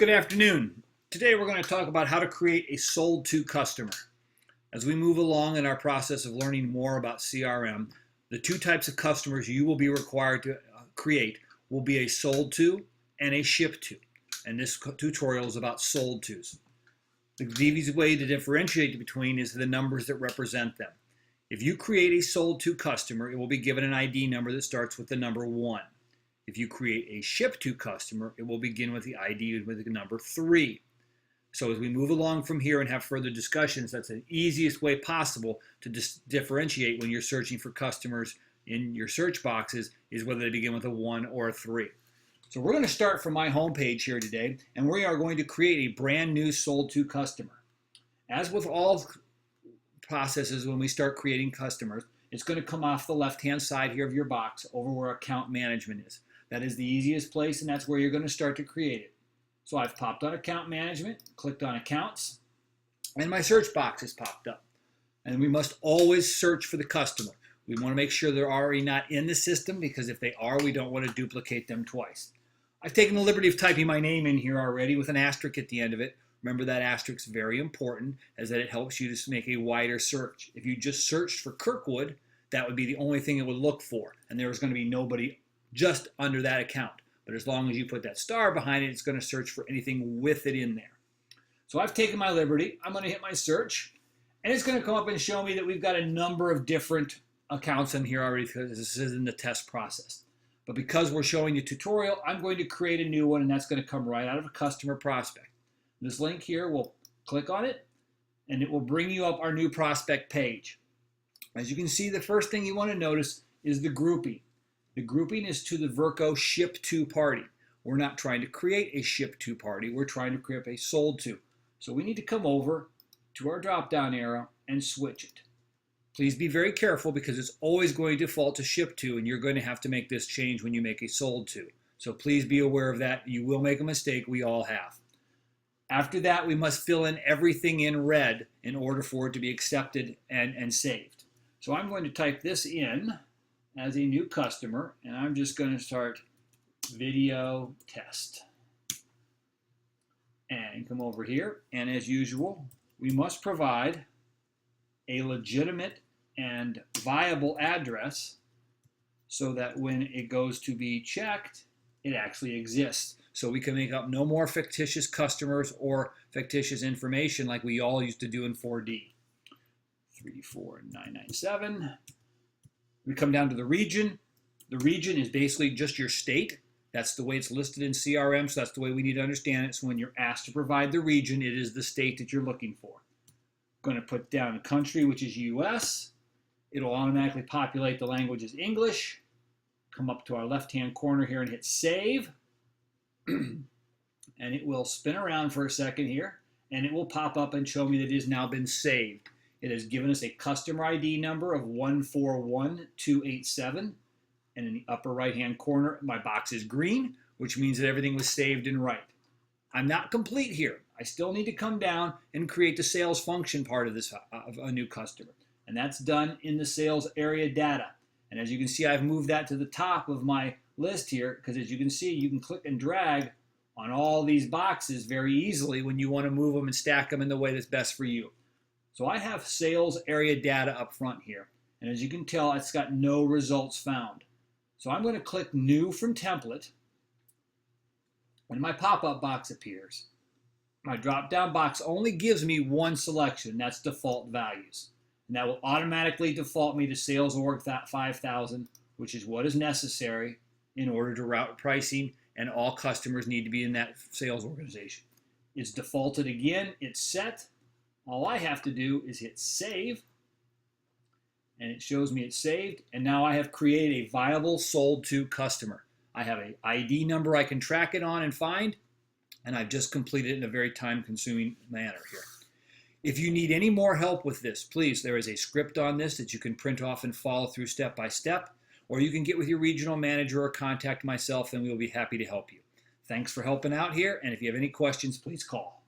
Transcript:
Good afternoon. Today we're going to talk about how to create a sold to customer. As we move along in our process of learning more about CRM, the two types of customers you will be required to create will be a sold to and a ship to. And this tutorial is about sold tos. The easiest way to differentiate between is the numbers that represent them. If you create a sold to customer, it will be given an ID number that starts with the number 1. If you create a ship to customer, it will begin with the ID with the number 3. So as we move along from here and have further discussions, that's the easiest way possible to differentiate when you're searching for customers in your search boxes is whether they begin with a 1 or a 3. So we're going to start from my home page here today, and we are going to create a brand new sold to customer. As with all processes when we start creating customers, it's going to come off the left-hand side here of your box over where account management is. That is the easiest place, and that's where you're going to start to create it. So I've popped on account management, clicked on accounts, and my search box has popped up. And we must always search for the customer. We want to make sure they're already not in the system, because if they are, we don't want to duplicate them twice. I've taken the liberty of typing my name in here already with an asterisk at the end of it. Remember that asterisk is very important, as that it helps you to make a wider search. If you just searched for Kirkwood, that would be the only thing it would look for, and there was going to be nobody just under that account. But as long as you put that star behind it, it's going to search for anything with it in there. So I've taken my liberty. I'm going to hit my search, and it's going to come up and show me that we've got a number of different accounts in here already, because this is in the test process. But because we're showing a tutorial, I'm going to create a new one, and that's going to come right out of a customer prospect. This link here, we'll click on it, and it will bring you up our new prospect page. As you can see, the first thing you want to notice is the grouping. The grouping is to the Virco ship to party. We're not trying to create a ship to party. We're trying to create a sold to. So we need to come over to our drop-down arrow and switch it. Please be very careful, because it's always going to default to ship to, and you're going to have to make this change when you make a sold to. So please be aware of that. You will make a mistake. We all have. After that, we must fill in everything in red in order for it to be accepted and saved. So I'm going to type this in as a new customer, and I'm just going to start video test. And come over here, and as usual, we must provide a legitimate and viable address so that when it goes to be checked, it actually exists. So we can make up no more fictitious customers or fictitious information like we all used to do in 4D. 34997. We come down to the region. The region is basically just your state. That's the way it's listed in CRM, so that's the way we need to understand it. So when you're asked to provide the region, it is the state that you're looking for. Going to put down the country, which is US. It'll automatically populate the language as English. Come up to our left-hand corner here and hit save. And it will spin around for a second here, and it will pop up and show me that it has now been saved. It has given us a customer ID number of 141287, and in the upper right-hand corner, my box is green, which means that everything was saved and right. I'm not complete here. I still need to come down and create the sales function part of this of a new customer, and that's done in the sales area data. And as you can see, I've moved that to the top of my list here, because as you can see, you can click and drag on all these boxes very easily when you want to move them and stack them in the way that's best for you. So I have sales area data up front here, and as you can tell, it's got no results found. So I'm going to click New from Template, and my pop-up box appears. My drop-down box only gives me one selection, that's default values. And that will automatically default me to Sales Org 5000, which is what is necessary in order to route pricing, and all customers need to be in that sales organization. It's defaulted again, it's set. All I have to do is hit save, and it shows me it's saved, and now I have created a viable sold to customer. I have an ID number I can track it on and find, and I've just completed it in a very time-consuming manner here. If you need any more help with this, please, there is a script on this that you can print off and follow through step by step, or you can get with your regional manager or contact myself, and we will be happy to help you. Thanks for helping out here, and if you have any questions, please call.